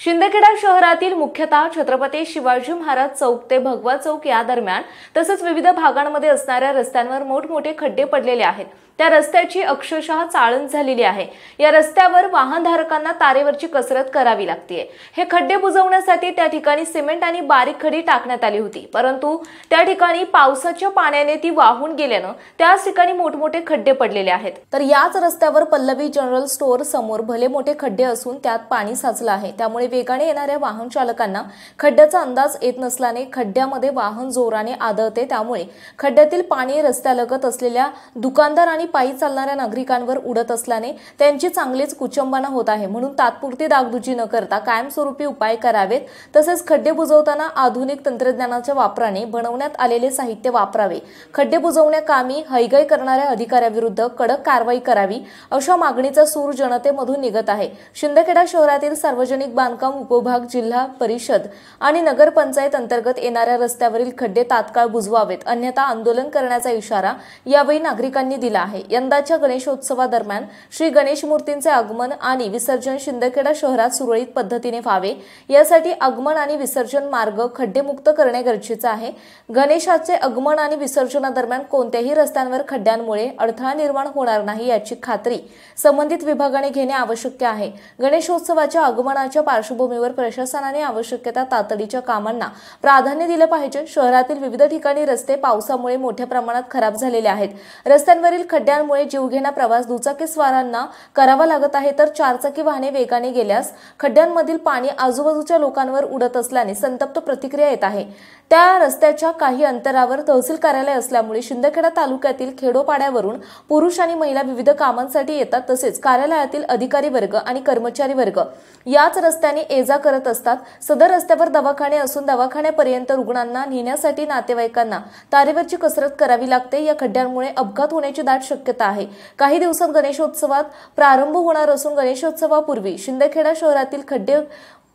शिंदखेडा शहरातील मुख्यतः छत्रपती शिवाजी महाराज चौक ते भगवा चौक या दरम्यान तसेच विविध भागांमध्ये असणाऱ्या रस्त्यांवर मोठमोठे खड्डे पडलेले आहेत। त्या रस्त्याची अक्षरशः चाळण झालेली आहे। या रस्त्यावर वाहनधारकांना तारेवरची कसरत करावी लागते। हे खड्डे बुजवण्यासाठी त्या ठिकाणी सिमेंट आणि बारीक खडी टाकण्यात आली होती, परंतु त्या ठिकाणी पावसाच्या पाण्याने ती वाहून गेल्याने त्याच ठिकाणी मोठमोठे खड्डे पडलेले आहेत। तर याच रस्त्यावर पल्लवी जनरल स्टोअर समोर भले मोठे खड्डे असून त्यात पाणी साचलं आहे। त्यामुळे वेगाने येणाऱ्या वाहन चालकांना खड्ड्याचा अंदाज येत नसल्याने खड्ड्यामध्ये वाहन जोराने आदळते। त्यामुळे खड्ड्यातील पाणी रस्त्यालगत असलेल्या दुकानदार आणि पायी चालणाऱ्या नागरिकांवर उडत असल्याने त्यांची चांगलीच कुचंबना होत आहे। म्हणून तात्पुरती डागडुजी न करता कायमस्वरूपी उपाय करावेत। तसेच खड्डे बुजवताना आधुनिक तंत्रज्ञानाच्या वापराने बनवण्यात आलेले साहित्य वापरावे। खड्डे बुजवण्याकामी हयगय करणाऱ्या अधिकाऱ्याविरुद्ध कडक कारवाई करावी, अशा मागणीचा सूर जनतेमधून निघत आहे। शिंदखेडा शहरातील सार्वजनिक बांधकाम उपविभाग, जिल्हा परिषद आणि नगरपंचायत अंतर्गत येणाऱ्या रस्त्यावरील खड्डे तात्काळ बुजवावेत, अन्यथा आंदोलन करण्याचा इशारा यावेळी नागरिकांनी दिला आहे। यंदाच्या गणेशोत्सवादरम्यान श्री गणेश मूर्तींचे आगमन आणि विसर्जन शिंदखेडा शहरात सुरळीत पद्धतीने व्हावे, यासाठी आगमन आणि विसर्जन मार्ग खड्डेमुक्त करणे गरजेचे आहे। गणेशाचे आगमन आणि विसर्जनादरम्यान कोणत्याही रस्त्यांवर खड्ड्यांमुळे अडथळा निर्माण होणार नाही याची खात्री संबंधित विभागाने घेणे आवश्यक आहे। गणेशोत्सवाच्या आगमनाच्या पार्श्वभूमीवर प्रशासनाने आवश्यक तातडीच्या कामांना प्राधान्य दिले पाहिजे। शहरातील विविध ठिकाणी रस्ते पावसामुळे मोठ्या प्रमाणात खराब झालेले आहेत। रस्त्यांवरील खड्ड्यांमुळे जीवघेणा प्रवास दुचाकीस्वारांना करावा लागत आहे, तर चारचाकी वाहने वेगाने गेल्यास खड्ड्यांमधील पाणी आजूबाजूच्या लोकांवर उडत असल्याने संतप्त प्रतिक्रिया येत आहे। त्या रस्त्याच्या काही अंतरावर तहसील कार्यालय असल्यामुळे शिंदखेडा तालुक्यातील खेडोपाड्यावरून पुरुष आणि महिला विविध कामांसाठी येतात। तसेच कार्यालयातील अधिकारी वर्ग आणि कर्मचारी वर्ग याच रस्त्याने ये-जा करत असतात। सदर रस्त्यावर दवाखाने असून दवाखान्यापर्यंत रुग्णांना नेण्यासाठी नातेवाईकांना तारेवरची कसरत करावी लागते। या खड्ड्यांमुळे अपघात होण्याची दाट शक्यता आहे। काही दिवसात गणेशोत्सवात प्रारंभ होणार असून गणेशोत्सवापूर्वी शिंदखेडा शहरातील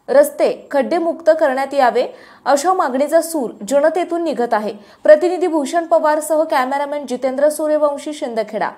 रस्ते खड्डेमुक्त करण्यात यावे, अशा मागणीचा सूर जनतेतून निघत आहे। प्रतिनिधी भूषण पवार सह कॅमेरामॅन जितेंद्र सूर्यवंशी, शिंदखेडा।